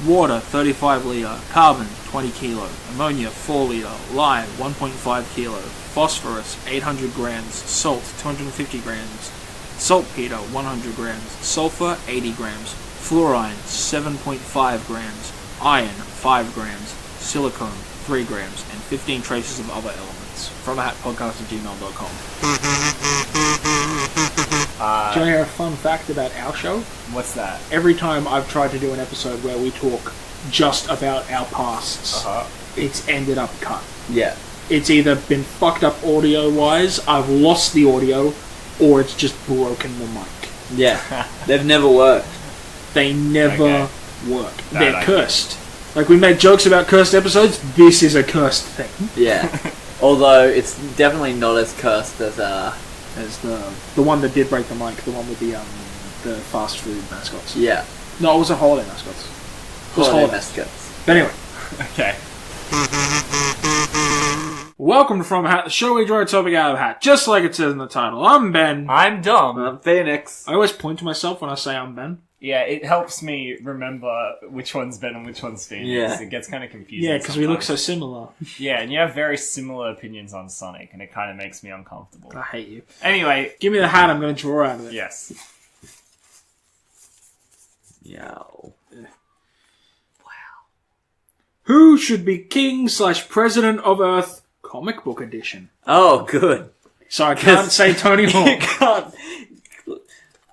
water 35 litre, carbon 20 kilo, ammonia 4 litre, lime 1.5 kilo, phosphorus 800 grams, salt 250 grams, saltpeter 100 grams, sulfur 80 grams, fluorine 7.5 grams, iron 5 grams, silicone 3 grams, and 15 traces of other elements. FromAhatPodcast@gmail.com. Do you want to hear a fun fact about our show? What's that? Every time I've tried to do an episode where we talk just about our pasts, it's ended up cut. Yeah. It's either been fucked up audio-wise, I've lost the audio, or it's just broken the mic. Yeah. They've never worked. They never work. They're cursed. Like, we made jokes about cursed episodes, this is a cursed thing. Yeah. Although, it's definitely not as cursed as the one that did break the mic, the one with the fast food mascots. Yeah. No, it was a holiday mascots. It was holiday mascots. But anyway. Okay. Welcome to From a Hat, the show we draw a topic out of a hat, just like it says in the title. I'm Ben. I'm Dom. I'm Phoenix. I always point to myself when I say I'm Ben. Yeah, it helps me remember which one's Ben and which one's Phoenix. Yeah. It gets kind of confusing. Yeah, because we look so similar. Yeah, and you have very similar opinions on Sonic, and it kind of makes me uncomfortable. I hate you. Anyway. Give me the hat, I'm going to draw out of it. Yes. Yow. Wow. Who should be king/president of Earth? Comic book edition. Oh, good. So I can't say Tony Hawk. You can't.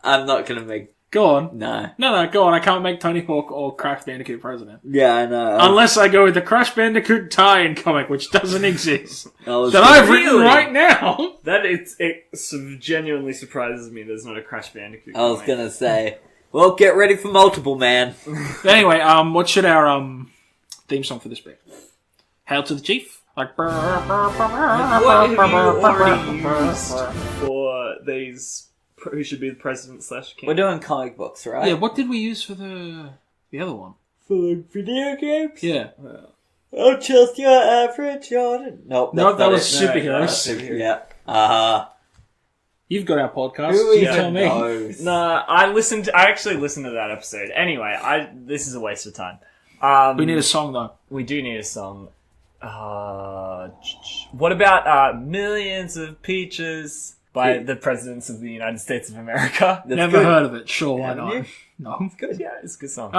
I'm not going to make... Go on. No. No, go on. I can't make Tony Hawk or Crash Bandicoot president. Yeah, I know. Unless I go with the Crash Bandicoot tie-in comic, which doesn't exist. That I've written right now. It genuinely surprises me there's not a Crash Bandicoot I was going to say, well, get ready for multiple, man. Anyway, what should our theme song for this be? Hail to the Chief? Like... What have you already used for these... Who should be the president/king? We're doing comic books, right? Yeah, what did we use for the other one? For the video games? Yeah. Oh, just your average Jordan. Nope. That was superheroes. Yeah. You've got our podcast. Who you tell me. Nah, I actually listened to that episode. Anyway, this is a waste of time. We need a song, though. We do need a song. What about Millions of Peaches by the Presidents of the United States of America? Never heard of it. Sure, why not? You? No. It's good, yeah. It's a good song.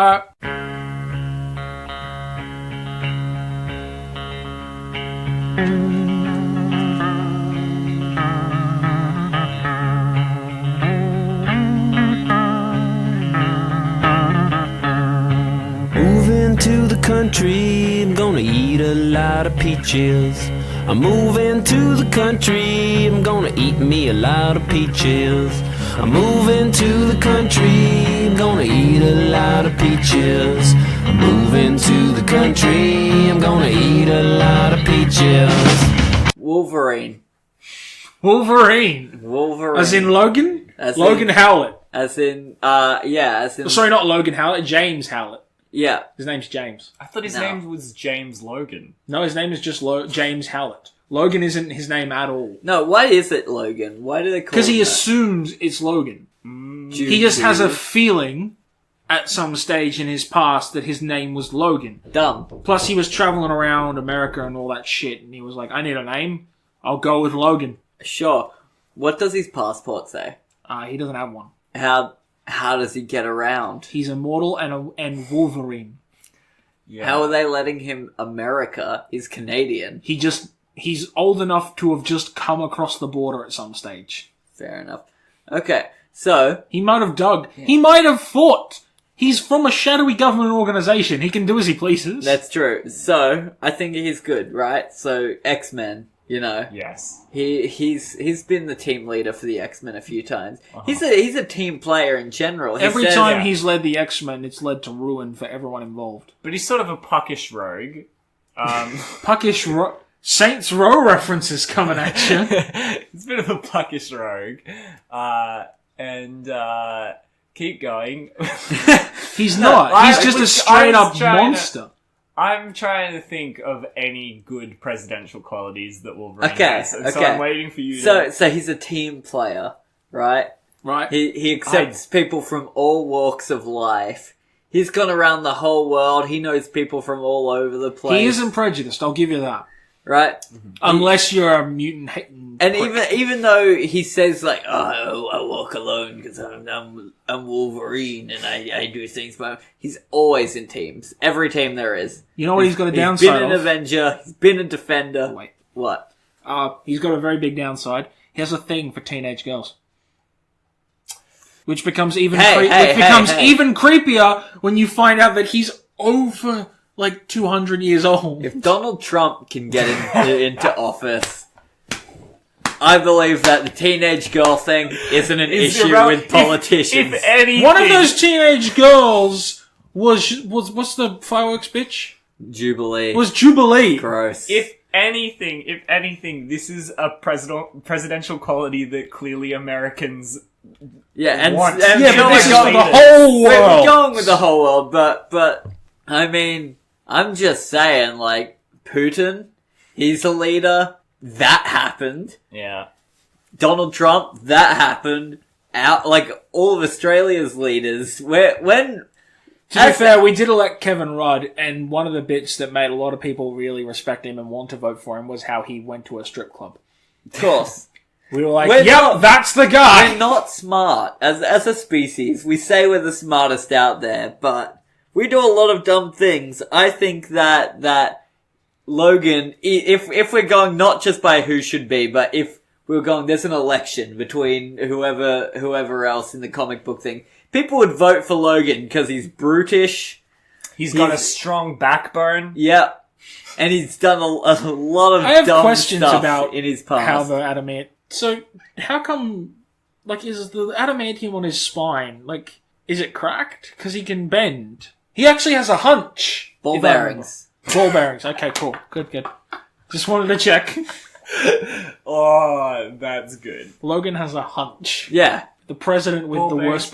Moving to the country, I'm gonna eat a lot of peaches. I'm moving to the country, I'm gonna eat me a lot of peaches. I'm moving to the country, I'm gonna eat a lot of peaches. I'm moving to the country, I'm gonna eat a lot of peaches. Wolverine. As in Logan? Logan Howlett. As in... Sorry, not Logan Howlett, James Howlett. Yeah. His name's James. I thought his name was James Logan. No, his name is just James Howlett. Logan isn't his name at all. No, why is it Logan? Why do they call it Because he assumes it's Logan. He just has a feeling at some stage in his past that his name was Logan. Dumb. Plus, he was traveling around America and all that shit, and he was like, I need a name. I'll go with Logan. Sure. What does his passport say? He doesn't have one. How does he get around? He's immortal and Wolverine. Yeah. How are they letting him America? He's Canadian. He's old enough to have just come across the border at some stage. Fair enough. Okay, so... He might have dug. Yeah. He might have fought. He's from a shadowy government organization. He can do as he pleases. That's true. So, I think he's good, right? So, X-Men, you know. Yes. He's been the team leader for the X-Men a few times. He's a team player in general. Every time he's led the X-Men, it's led to ruin for everyone involved. But he's sort of a puckish rogue. Saints Row references coming at you. He's a bit of a puckish rogue. Keep going. He's not. He's just a straight up monster. I'm trying to think of any good presidential qualities that will bring this. And so I'm waiting for you to... So he's a team player, right? Right. He accepts people from all walks of life. He's gone around the whole world. He knows people from all over the place. He isn't prejudiced, I'll give you that. Right? Unless you're a mutant hating And prick. even though he says like, "Oh, I walk alone because I'm Wolverine and I do things," but he's always in teams. Every team there is. You know what he's got a He's downside been an of? Avenger. He's been a Defender. Wait. What? He's got a very big downside. He has a thing for teenage girls. Which becomes even even creepier when you find out that he's over like 200 years old. If Donald Trump can get into office, I believe that the teenage girl thing isn't an issue with politicians. If anything, One of those teenage girls was what's the fireworks bitch? Jubilee. Was Jubilee. Gross. If anything, this is a presidential quality that clearly Americans and want. and Yeah, but we're this is going- for the whole we're world. going with the whole world, but I mean, I'm just saying, like, Putin, he's a leader. That happened. Yeah. Donald Trump, that happened. Like, all of Australia's leaders. To To be fair, we did elect Kevin Rudd, and one of the bits that made a lot of people really respect him and want to vote for him was how he went to a strip club. Of course. We were like, We're yep, not- that's the guy! We're not smart. As a species, we say we're the smartest out there, but we do a lot of dumb things. I think that Logan, if we're going not just by who should be, but if we're going, there's an election between whoever else in the comic book thing, people would vote for Logan because he's brutish. He's got a strong backbone. Yeah. And he's done a lot of I have dumb questions stuff about in his past. how the adamant... So, how come... Like, is the adamantium on his spine, like, is it cracked? Because he can bend. He actually has a hunch. Ball if I bearings. remember. Ball bearings. Okay, cool. Good. Just wanted to check. Oh, that's good. Logan has a hunch. Yeah. The president with Ball the bearings. worst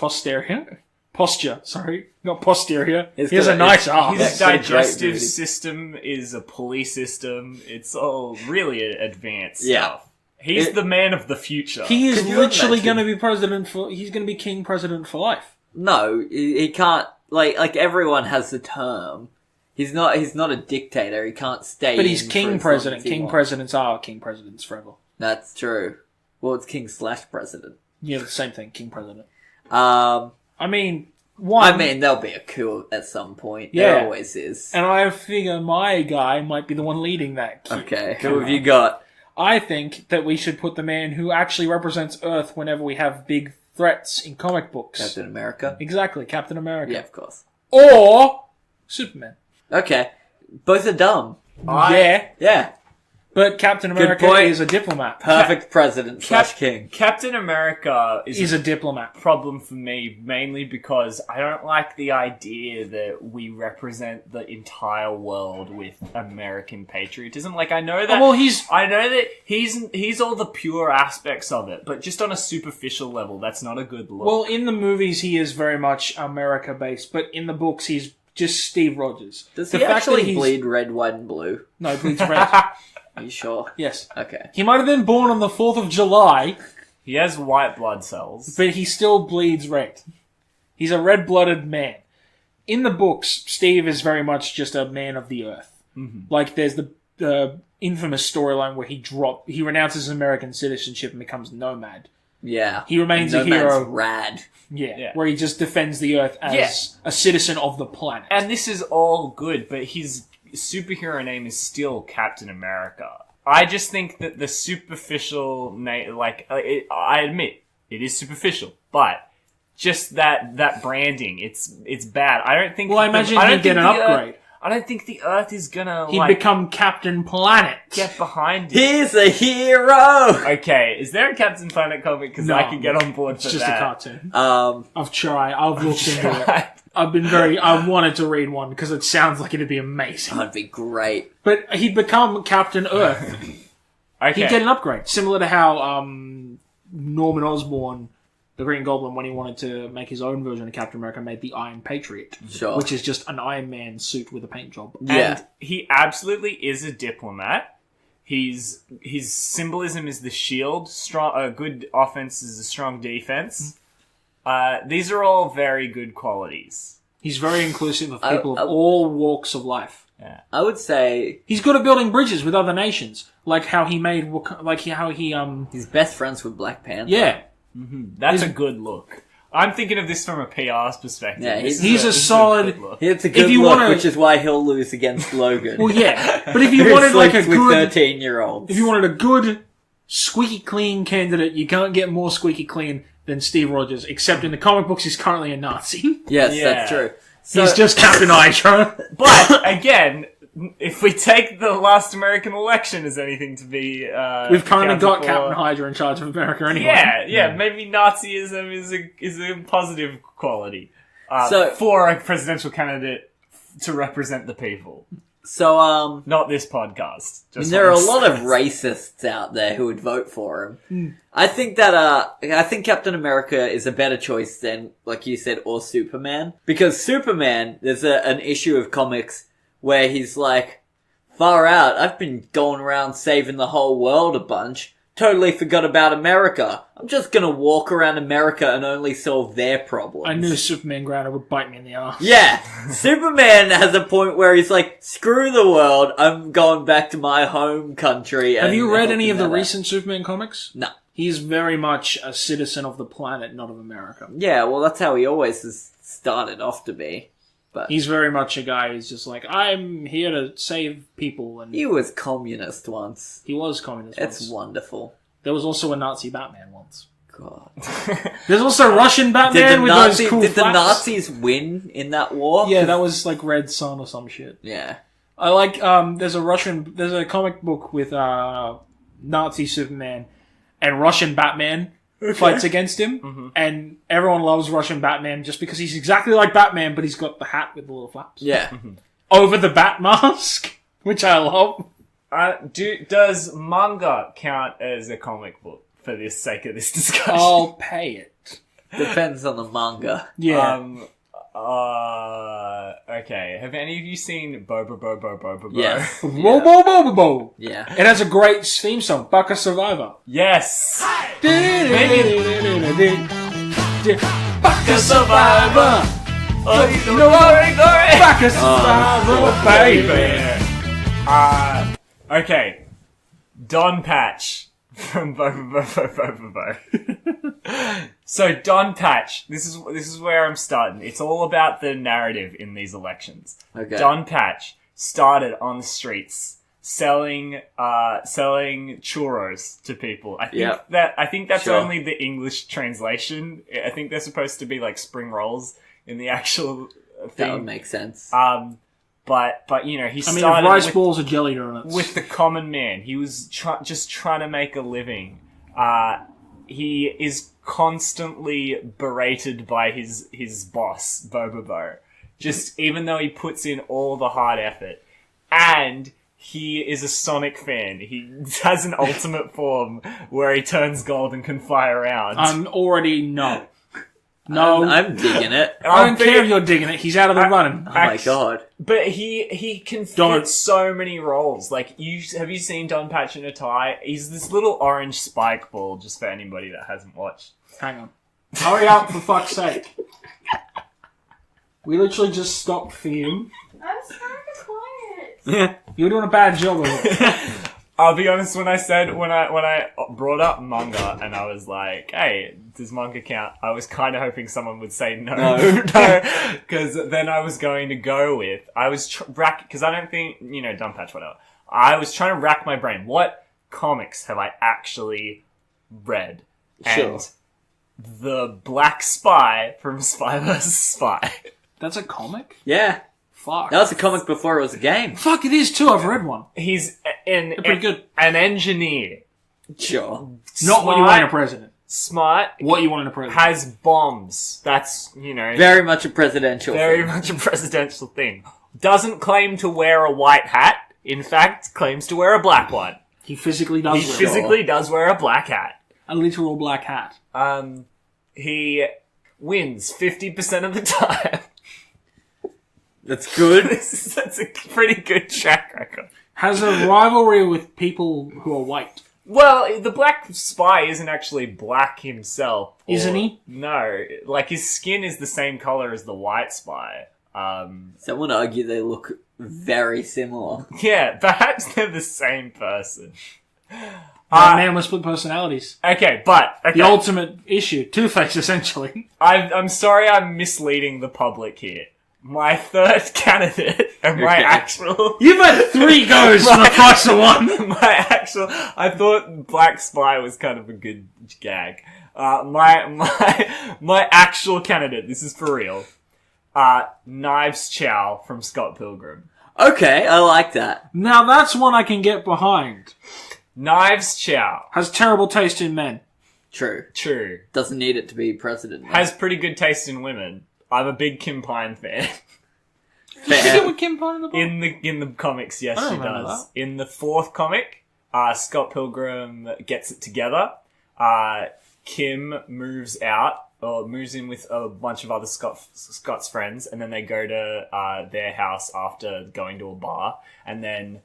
posture, sorry. Not posterior. It's He has a good. nice arm. His Yeah, great digestive movie. system is a police system. It's all really advanced Yeah. stuff. He's the man of the future. He is Could you literally imagine? going to be he's going to be king president for life. No, he can't. Like everyone has the term. He's not a dictator. He can't stay. But he's in for king as long president. as he King wants. presidents are king presidents forever. That's true. Well, it's king/president. Yeah, the same thing, king president. I I mean, one... mean, there'll be a coup at some point. Yeah. There always is. And I figure my guy might be the one leading that. Okay, who have you got? I think that we should put the man who actually represents Earth whenever we have big threats in comic books. Captain America. Exactly, Captain America. Yeah, of course. Or Superman. Okay, both are dumb. Yeah, but Captain America point. is a diplomat. Perfect president/king. Captain America is He's a diplomat. problem for me mainly because I don't like the idea that we represent the entire world with American patriotism. Like I know that he's all the pure aspects of it, but just on a superficial level, that's not a good look. Well, in the movies, he is very much America-based, but in the books, he's just Steve Rogers. Does The he fact that actually he's- bleed red, white, and blue? No, he bleeds red. Are you sure? Yes. Okay. He might have been born on the 4th of July, he has white blood cells. but he still bleeds red. He's a red-blooded man. In the books, Steve is very much just a man of the earth. Mm-hmm. Like, there's the infamous storyline where he renounces American citizenship and becomes nomad. Yeah. He remains a Nomad's hero. Rad. Yeah, where he just defends the earth as a citizen of the planet. And this is all good, but his superhero name is still Captain America. I just think that the superficial name, I admit it is superficial, but just that branding, it's bad. I don't think. Well, I imagine he'd get an upgrade. I don't think the Earth is gonna He'd become Captain Planet. get behind it. He's a hero! Okay, is there a Captain Planet comic? Because No, I can get on board for It's just that. a cartoon. I've I've looked into it. I wanted to read one because it sounds like it'd be amazing. That'd be great. But he'd become Captain Earth. Okay. He'd get an upgrade. Similar to how Norman Osborn, the Green Goblin, when he wanted to make his own version of Captain America, made the Iron Patriot. Sure. Which is just an Iron Man suit with a paint job. Yeah. And he absolutely is a diplomat. His symbolism is the shield. A good offense is a strong defense. These are all very good qualities. He's very inclusive of people of all walks of life. Yeah. I would say he's good at building bridges with other nations, like how he made, he's best friends with Black Panther. Yeah, that's a good look. I'm thinking of this from a PR's perspective. Yeah, he's a solid. It's a good look, which is why he'll lose against Logan. Well, yeah, but if you wanted like a good 13-year-olds, if you wanted a good squeaky clean candidate, you can't get more squeaky clean than Steve Rogers. Except in the comic books, he's currently a Nazi. Yes, that's true. So, he's just Captain Hydra. But again, if we take the last American election as anything to be, we've kind of got Captain Hydra in charge of America anyway. Yeah. Maybe Nazism is a positive quality for a presidential candidate to represent the people. So, not this podcast. There are a lot of racists out there who would vote for him. I think that, I think Captain America is a better choice than, like you said, or Superman. Because Superman, there's an issue of comics where he's like, far out, I've been going around saving the whole world a bunch. Totally forgot about America. I'm just gonna walk around America and only solve their problems. I knew Superman Grounder would bite me in the arse. Yeah. Superman has a point where he's like, screw the world, I'm going back to my home country. Have you read any of the recent Superman comics? No. He's very much a citizen of the planet, not of America. Yeah, well that's how he always has started off to be. But he's very much a guy who's just like, I'm here to save people. And he was communist once. He was communist once. It's wonderful. There was also a Nazi Batman once. God. There's also Russian Batman with those cool Did the flaps. Nazis win in that war? Yeah, that was like Red Sun or some shit. Yeah. I like, there's a comic book with, Nazi Superman and Russian Batman fights against him, and everyone loves Russian Batman just because he's exactly like Batman, but he's got the hat with the little flaps. Yeah. Over the bat mask, which I love. Does manga count as a comic book for the sake of this discussion? I'll pay it. Depends on the manga. Yeah. Okay. Have any of you seen Boba Bo Bo Boba Bo? Yeah. Bo Bo Bo Bo Bo. Yeah. It has a great theme song, Baka Survivor. Yes. Baka Survivor. Oh, no glory. Baka Survivor, baby. Okay. Don Patch from Boba Bo Boba Bo. So Don Patch, this is where I'm starting. It's all about the narrative in these elections. Okay. Don Patch started on the streets selling churros to people. I think that's only the English translation. I think they're supposed to be like spring rolls in the actual thing. That would make sense. But you know, he started if rice balls are jelly donuts. with the common man. He was just trying to make a living. He is constantly berated by his boss, Boba Bo. Just even though he puts in all the hard effort. And he is a Sonic fan. He has an ultimate form where he turns gold and can fly around. I'm already no. I'm digging it. I don't care if you're digging it. He's out of the running. Oh my god. But he can fit so many roles. Like, have you seen Don Patch in a tie? He's this little orange spike ball, just for anybody that hasn't watched. Hang on. Hurry up, for fuck's sake. We literally just stopped for you. I'm so quiet. You're doing a bad job of it. I'll be honest, when I brought up manga and I was like, hey, does manga count? I was kind of hoping someone would say no. Because then I was going to go with, because I don't think, Don Patch, whatever. I was trying to rack my brain. What comics have I actually read? Sure. And the Black Spy from Spy vs. Spy. That's a comic? Yeah. Fuck. That was a comic before it was a game. Fuck, it is too. I've read one. He's They're pretty good. an engineer. Sure. Not what you want in a president. Smart. What you want in a president. Has bombs. That's, Very much a presidential thing. much a presidential thing. Doesn't claim to wear a white hat. In fact, claims to wear a black one. He physically does He wear physically does wear a black hat. a literal black hat. He wins 50% of the time. That's good. That's a pretty good track record. Has a rivalry with people who are white. Well, the Black Spy isn't actually black himself. Isn't he? No. Like, his skin is the same color as the White Spy. Some would argue they look very similar. Yeah, perhaps they're the same person. That man with split personalities. Okay, but... Okay. The ultimate issue. Two-Face, essentially. I'm sorry I'm misleading the public here. My third candidate and my actual... You've had 3 goes for the price of 1! I thought Black Spy was kind of a good gag. My actual candidate, this is for real, Knives Chow from Scott Pilgrim. Okay, I like that. Now that's one I can get behind. Knives Chow. Has terrible taste in men. True. Doesn't need it to be president. Has pretty good taste in women. I'm a big Kim Pine fan. Does she get with Kim Pine in the book? In the comics, yes, she does. That. In the 4th comic, Scott Pilgrim gets it together. Kim moves in with a bunch of other Scott's friends, and then they go to their house after going to a bar, and then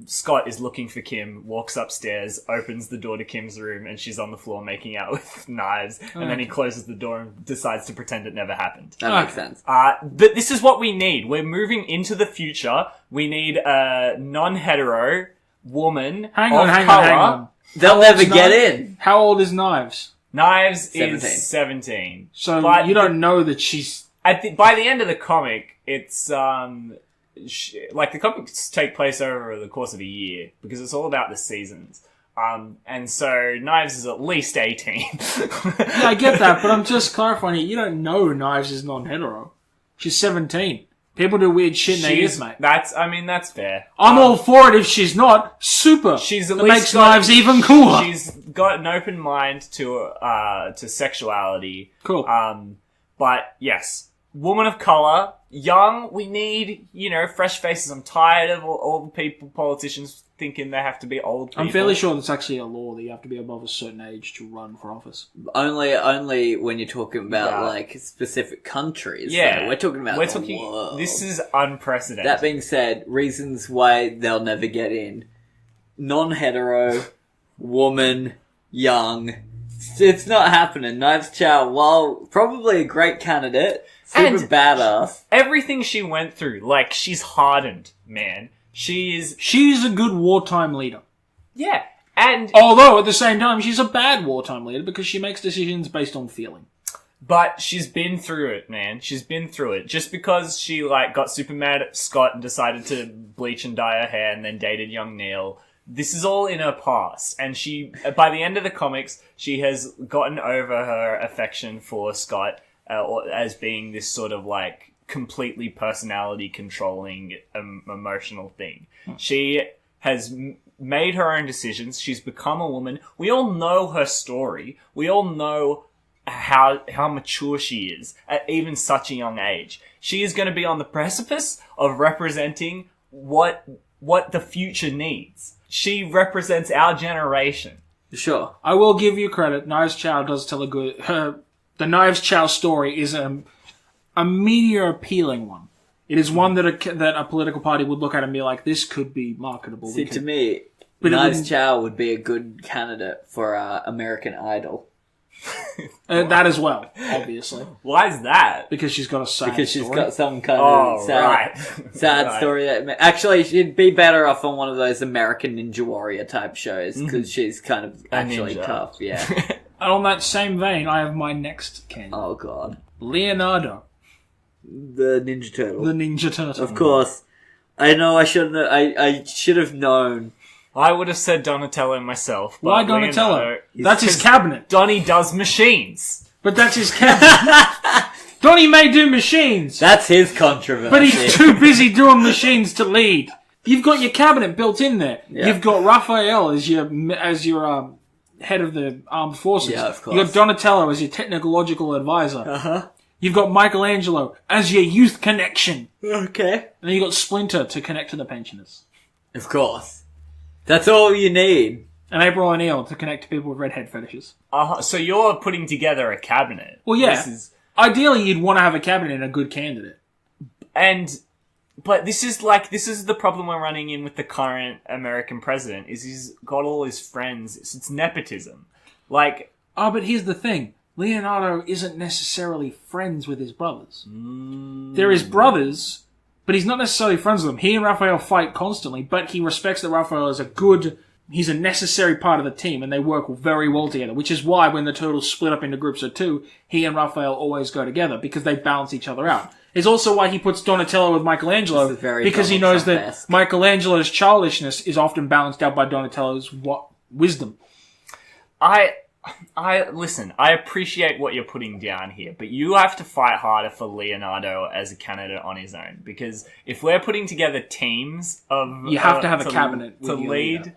Scott is looking for Kim, walks upstairs, opens the door to Kim's room, and she's on the floor making out with knives, and then he closes the door and decides to pretend it never happened. That makes sense. But this is what we need. We're moving into the future. We need a non-hetero woman Hang on. They'll never get in. How old is Knives? Knives 17. is 17. So but you don't know that she's... By the end of the comic, it's... like, the comics take place over the course of a year, because it's all about the seasons. And so Knives is at least 18. Yeah, I get that, but I'm just clarifying it. You don't know Knives is non-hetero. She's 17. People do weird shit in their years, mate. That's fair. I'm all for it if she's not. Super. She's at it least makes Knives even cooler. She's got an open mind to sexuality. Cool. But yes, woman of color, young. We need, fresh faces. I'm tired of all the politicians thinking they have to be old people. I'm fairly sure that's actually a law that you have to be above a certain age to run for office. Only when you're talking about like specific countries. Yeah, though. We're talking about the world. This is unprecedented. That being said, reasons why they'll never get in: non-hetero, woman, young. It's not happening. Knives Chow, while probably a great candidate, super badass. Everything she went through, like, she's hardened, man. She's a good wartime leader. Yeah, and... Although, at the same time, she's a bad wartime leader because she makes decisions based on feeling. But she's been through it, man. She's been through it. Just because she, got super mad at Scott and decided to bleach and dye her hair and then dated young Neil, this is all in her past. And she, by the end of the comics, she has gotten over her affection for Scott as being this sort of, completely personality controlling emotional thing. She has made her own decisions. She's become a woman. We all know her story. We all know how mature she is at even such a young age. She is going to be on the precipice of representing what the future needs. She represents our generation. Sure. I will give you credit. Knives Chow does tell a good... The Knives Chow story is a media appealing one. It is one that a political party would look at and be like, this could be marketable. See, to me, Knives Chow would be a good candidate for American Idol. That as well, obviously. Why is that? Because she's got a sad Because story. she's got some kind of sad story. Actually, she'd be better off on one of those American Ninja Warrior type shows, because she's kind of actually tough, yeah. And on that same vein, I have my next candidate. Oh, God. Leonardo. The Ninja Turtle. The Ninja Turtle. Of course. I know I shouldn't have, I should have known. I would have said Donatello myself. But why Donatello? Leonardo, that's his cabinet. Donnie does machines. But that's his cabinet. Donnie may do machines. That's his controversy. But he's too busy doing machines to lead. You've got your cabinet built in there. Yeah. You've got Raphael as your head of the armed forces. Yeah, of course. You've got Donatello as your technological advisor. Uh-huh. You've got Michelangelo as your youth connection. Okay. And then you've got Splinter to connect to the pensioners. Of course. That's all you need. And April O'Neil to connect to people with redhead fetishes. So you're putting together a cabinet. Well, yeah. Ideally, you'd want to have a cabinet and a good candidate. But this is the problem we're running in with the current American president, is he's got all his friends. It's nepotism. But here's the thing. Leonardo isn't necessarily friends with his brothers. They're his brothers, but he's not necessarily friends with them. He and Raphael fight constantly, but he respects that Raphael is he's a necessary part of the team, and they work very well together, which is why when the Turtles split up into groups of two, he and Raphael always go together, because they balance each other out. It's also why he puts Donatello with Michelangelo, because he knows that Michelangelo's childishness is often balanced out by Donatello's wisdom. Listen, I appreciate what you're putting down here, but you have to fight harder for Leonardo as a candidate on his own, because if we're putting together teams of... You have to have a cabinet to lead...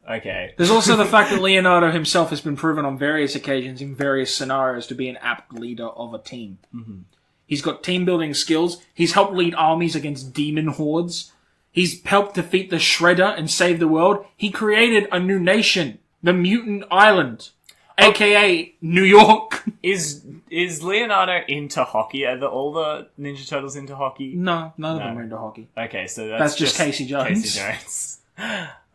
Okay. There's also the fact that Leonardo himself has been proven on various occasions in various scenarios to be an apt leader of a team. Mm-hmm. He's got team-building skills. He's helped lead armies against demon hordes. He's helped defeat the Shredder and save the world. He created a new nation, the Mutant Island, a.k.a. New York. Is Leonardo into hockey? Are all the Ninja Turtles into hockey? No, none of them are into hockey. Okay, so that's just Casey Jones. Casey Jones.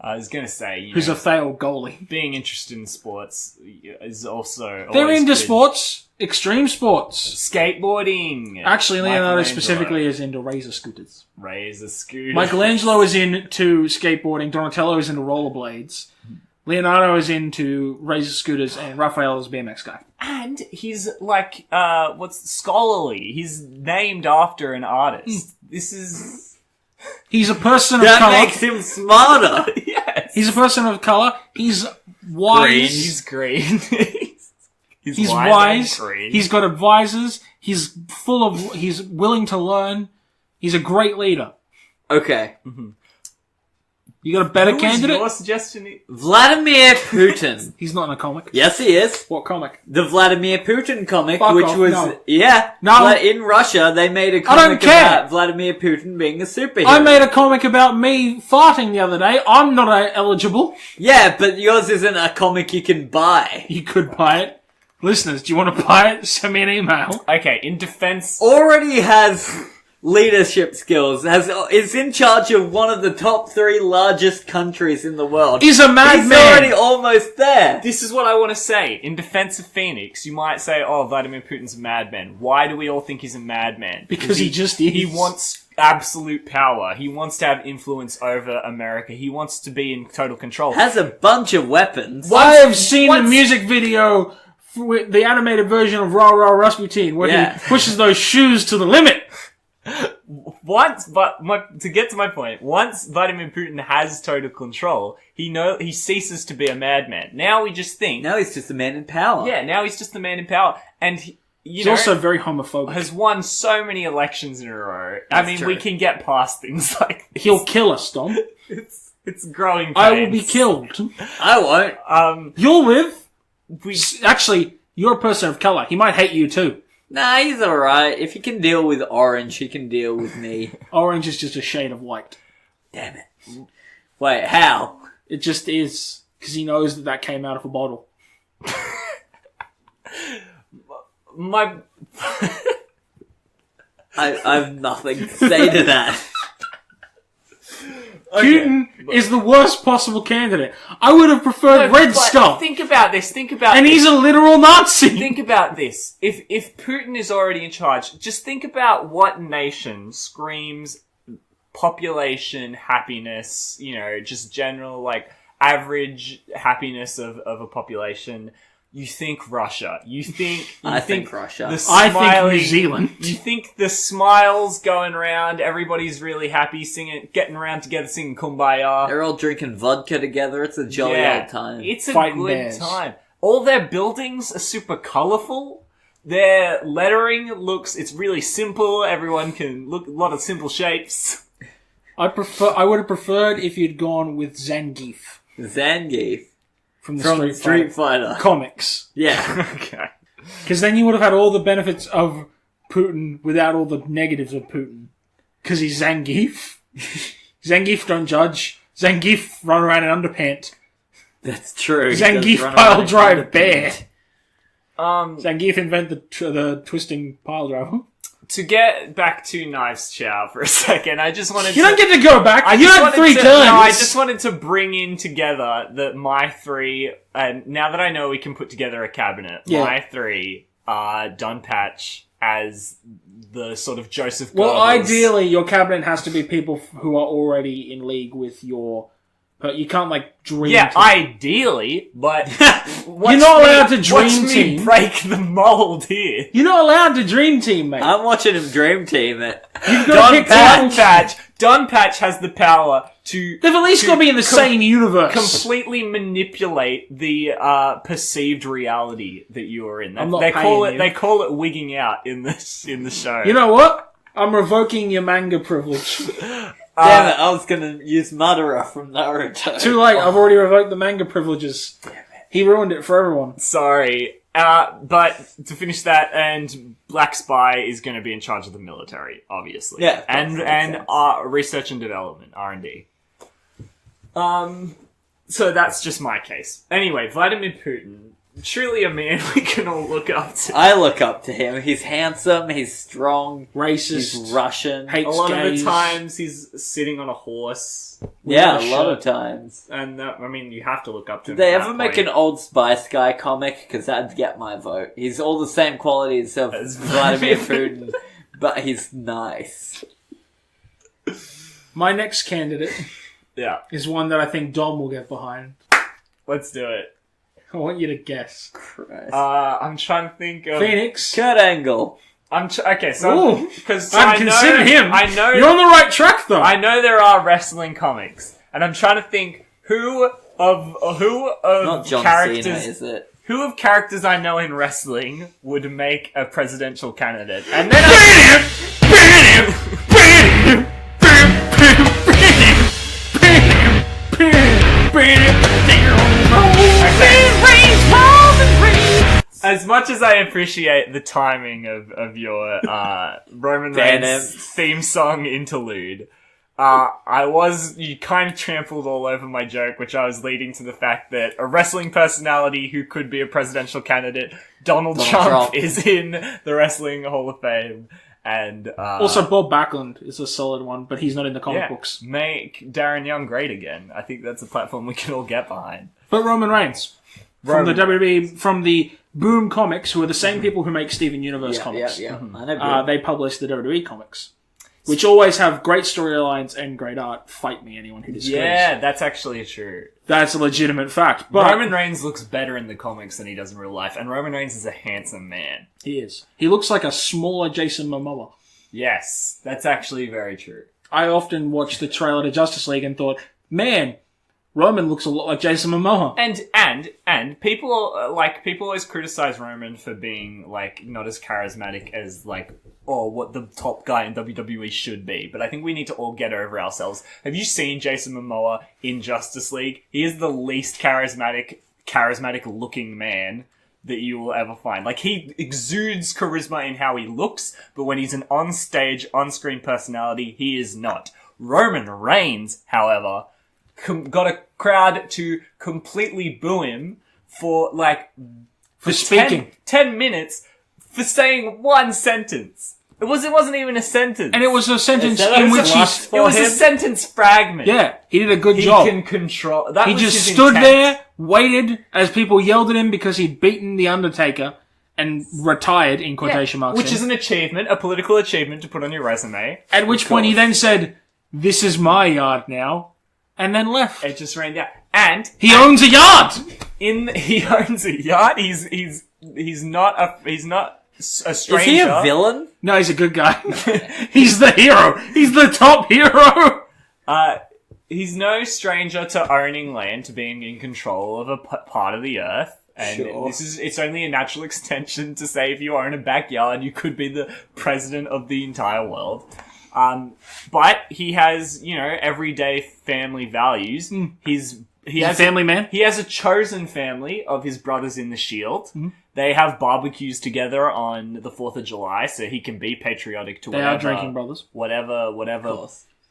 I was going to say, who's a failed goalie. Being interested in sports is also... They're into sports. Extreme sports. Skateboarding. Actually, Leonardo specifically is into razor scooters. Razor scooters. Michelangelo is into skateboarding. Donatello is into rollerblades. Leonardo is into razor scooters, and Raphael is a BMX guy. And he's like, scholarly. He's named after an artist. This is... He's a person of colour. That makes him smarter. Yes. He's a person of colour. He's wise. He's green. He's wise. He's got advisors. He's willing to learn. He's a great leader. Okay. Mm-hmm. You got a better candidate? Your suggestion? Vladimir Putin. He's not in a comic. Yes, he is. What comic? The Vladimir Putin comic, Fuck which off, was... no. Yeah. No. In Russia, they made a comic about Vladimir Putin being a superhero. I made a comic about me farting the other day. I'm not eligible. Yeah, but yours isn't a comic you can buy. You could buy it. Listeners, do you want to buy it? Send me an email. Okay, in defense... Already has... leadership skills, is in charge of one of the top 3 largest countries in the world. He's a madman. He's already almost there. This is what I want to say. In defense of Phoenix, you might say, oh, Vladimir Putin's a madman. Why do we all think he's a madman? Because he just is. He wants absolute power. He wants to have influence over America. He wants to be in total control. Has a bunch of weapons. I have seen the music video, the animated version of Rah Rah Rasputin, where he pushes those shoes to the limit. To get to my point, once Vladimir Putin has total control, he ceases to be a madman. Now we just think... Now he's just a man in power. Yeah, now he's just the man in power. And, he's also very homophobic. Has won so many elections in a row. That's true. We can get past things like this. He'll kill us, Dom. It's growing pains. I will be killed. I won't. You'll live. Actually, you're a person of colour. He might hate you too. Nah, he's alright. If he can deal with orange, he can deal with me. Orange is just a shade of white. Damn it. Wait, how? It just is. Because he knows that came out of a bottle. I have nothing to say to that. Putin is the worst possible candidate. I would have preferred Red Skull. Think about this. And he's a literal Nazi. Think about this. If Putin is already in charge, just think about what nation screams population happiness, just general, average happiness of a population. You think Russia. I think Russia. I think New Zealand. You think the smiles going around, everybody's really happy, getting around together, singing Kumbaya. They're all drinking vodka together. It's a jolly old time. It's a good time. All their buildings are super colourful. Their lettering it's really simple. Everyone can look a lot of simple shapes. I would have preferred if you'd gone with Zangief. Zangief. From the Street Fighter comics. Yeah. Okay. Because then you would have had all the benefits of Putin without all the negatives of Putin. Because he's Zangief. Zangief don't judge. Zangief run around in underpants. That's true. Zangief pile drive bear. Zangief invent the twisting pile driver. To get back to Knives Chow for a second, I just wanted You don't get to go back. You had 3 turns. No, I just wanted to bring in together my 3, and now that I know we can put together a cabinet, my 3 are Don Patch, as the sort of Joseph Goebbels. Well, ideally, your cabinet has to be people who are already in league with your... But you can't, dream Yeah, team. Ideally, but... You're not allowed to dream watch team. Me break the mold here. You're not allowed to dream team, mate. I'm watching him dream team it. You've got to pick Don Patch has the power to... They've at least got to be in the same universe. Completely manipulate the perceived reality that you are in. I'm not they call it. you. They call it wigging out in the show. You know what? I'm revoking your manga privilege. Damn it, I was gonna use Madara from Naruto. Too late, I've already revoked the manga privileges. He ruined it for everyone. Sorry. But to finish that, and Black Spy is going to be in charge of the military, obviously. Yeah. And research and development, R&D. So that's just my case. Anyway, Vladimir Putin, truly a man we can all look up to. I look up to him. He's handsome, he's strong, Racist. he's Russian. Hates A lot of gays. the times he's sitting on a horse. Yeah, Without a a lot shirt. of times. And you have to look up to him. Did they at ever that make point. an Old Spice guy comic? Because that'd get my vote. He's all the same qualities of As Vladimir Putin, but he's nice. My next candidate Yeah, is one that I think Dom will get behind. let's do it. I want you to guess. Christ. I'm trying to think of... Phoenix. Kurt Angle. Okay, so... Ooh. Because I'd consider him. I know... You're on the right track, though. I know there are wrestling comics, and I'm trying to think who of Not John characters Cena, is it? who of characters I know in wrestling would make a presidential candidate, and then as much as I appreciate the timing of your Roman Reigns theme song interlude. You kind of trampled all over my joke, which I was leading to the fact that a wrestling personality who could be a presidential candidate, Donald Trump, is in the Wrestling Hall of Fame. And Also, Bob Backlund is a solid one, but he's not in the comic books. Make Darren Young great again. I think that's a platform we can all get behind. But Roman Reigns. From the WWE, from the Boom Comics, who are the same people who make Steven Universe comics. Yeah. I know. They publish the WWE comics, which always have great storylines and great art. Fight me, anyone who disagrees. Yeah, that's actually true. That's a legitimate fact. But Roman Reigns looks better in the comics than he does in real life, and Roman Reigns is a handsome man. he is. He looks like a smaller Jason Momoa. Yes, that's actually very true. I often watched the trailer to Justice League and thought, man, Roman looks a lot like Jason Momoa. And people always criticize Roman for being not as charismatic as what the top guy in WWE should be. But I think we need to all get over ourselves. Have you seen Jason Momoa in Justice League? He is the least charismatic looking man that you will ever find. He exudes charisma in how he looks, but when he's an on-screen personality, he is not. Roman Reigns, however, got a crowd to completely boo him for speaking 10 minutes for saying one sentence. It wasn't even a sentence. And it was a sentence that in was which a lust It was a sentence fragment. Yeah, he did a good He job. can control. That He was just his stood intent. there, waited, as people yelled at him because he'd beaten The Undertaker and retired, in quotation marks. Which is an achievement, a political achievement to put on your resume. At which point he then said, "This is my yard now," and then left. It just ran down. And He owns a yard! he owns a yacht. He's not a stranger. Is he a villain? No, he's a good guy. He's the hero. He's the top hero. He's no stranger to owning land, to being in control of a part of the earth. And Sure. it's only a natural extension to say if you own a backyard, you could be the president of the entire world. But he has, everyday family values. He's a family man? He has a chosen family of his brothers in the Shield. They have barbecues together on the 4th of July, so he can be patriotic to They whatever. are drinking brothers. Whatever.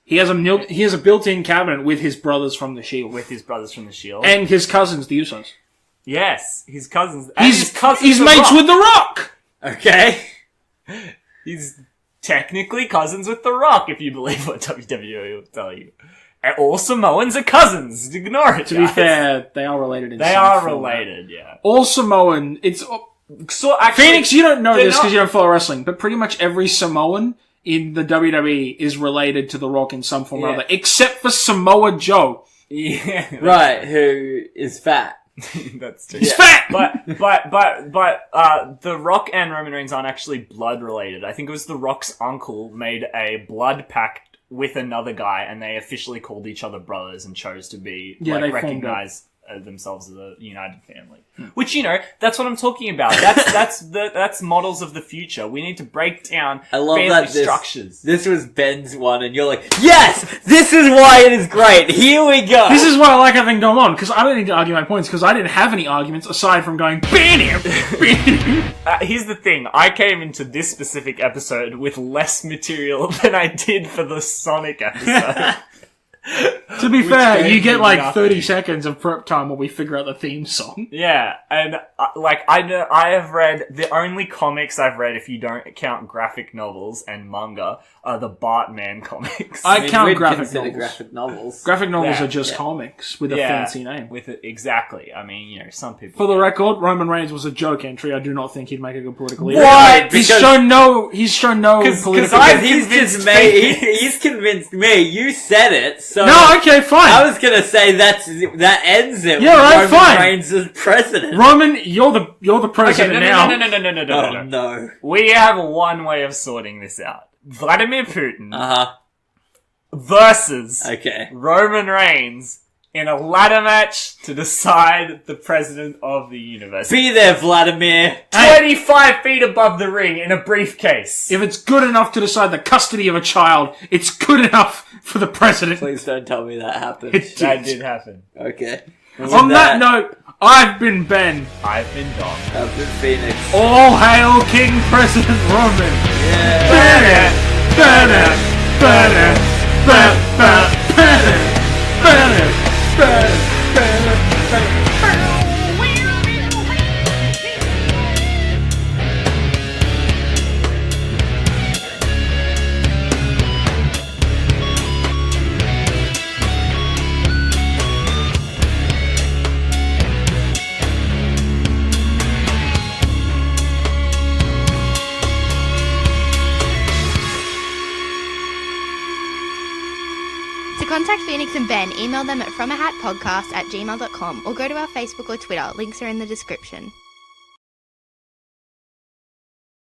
He has a built-in cabinet with his brothers from the Shield. With his brothers from the Shield. And his cousins, the Usos. Yes, his cousins. And He's his cousins mates Rock. with The Rock! Okay. He's technically cousins with The Rock, if you believe what WWE will tell you. And all Samoans are cousins. Ignore it, To be fair, they are related in They some are format. related, yeah. All Samoan, So actually, Phoenix, you don't know this not- because you don't follow wrestling, but pretty much every Samoan in the WWE is related to The Rock in some form or Yeah. other, except for Samoa Joe. Yeah. Right, who is fat. That's true. He's fat! But The Rock and Roman Reigns aren't actually blood related. I think it was The Rock's uncle made a blood pact with another guy, and they officially called each other brothers and chose to be Yeah, they formed recognize themselves as a united family. Which, you know, that's what I'm talking about. That's models of the future. We need to break down I love family that structures. This was Ben's one, and you're like, yes! This is why it is great! Here we go! This is why I like having Dom on, because I don't need to argue my points, because I didn't have any arguments aside from going, ban him! Ban him! Here's the thing. I came into this specific episode with less material than I did for the Sonic episode. To be fair, gave you get me like nothing. 30 seconds of prep time while we figure out the theme song. Yeah, and I have read the only comics I've read, if you don't count graphic novels and manga, are the Bartman comics. I count we'd graphic consider novels. graphic novels. Graphic novels Yeah, are just yeah. comics with a fancy name. with it exactly. I mean, you know, some people. For the record, Roman Reigns was a joke entry. I do not think he'd make a good political leader. What? He's Because- shown no political. Because he's convinced me. You said it, so No, okay, fine. I was gonna say that ends it. Yeah, with right, Roman fine. Reigns as president. Roman, you're the okay, president now. Oh no. We have one way of sorting this out. Vladimir Putin versus Okay. Roman Reigns in a ladder match to decide the president of the universe. Be there, Vladimir. 25 feet above the ring in a briefcase. If it's good enough to decide the custody of a child, it's good enough for the president. Please don't tell me that happened. It That did happen. Okay. On that note, I've been Ben. I've been Dom. I've been Phoenix. All hail King President Roman. Yeah. Banner, banner, banner, banner, banner, banner, banner, banner, banner. To contact Phoenix and Ben, email them at fromahatpodcast@gmail.com or go to our Facebook or Twitter. Links are in the description.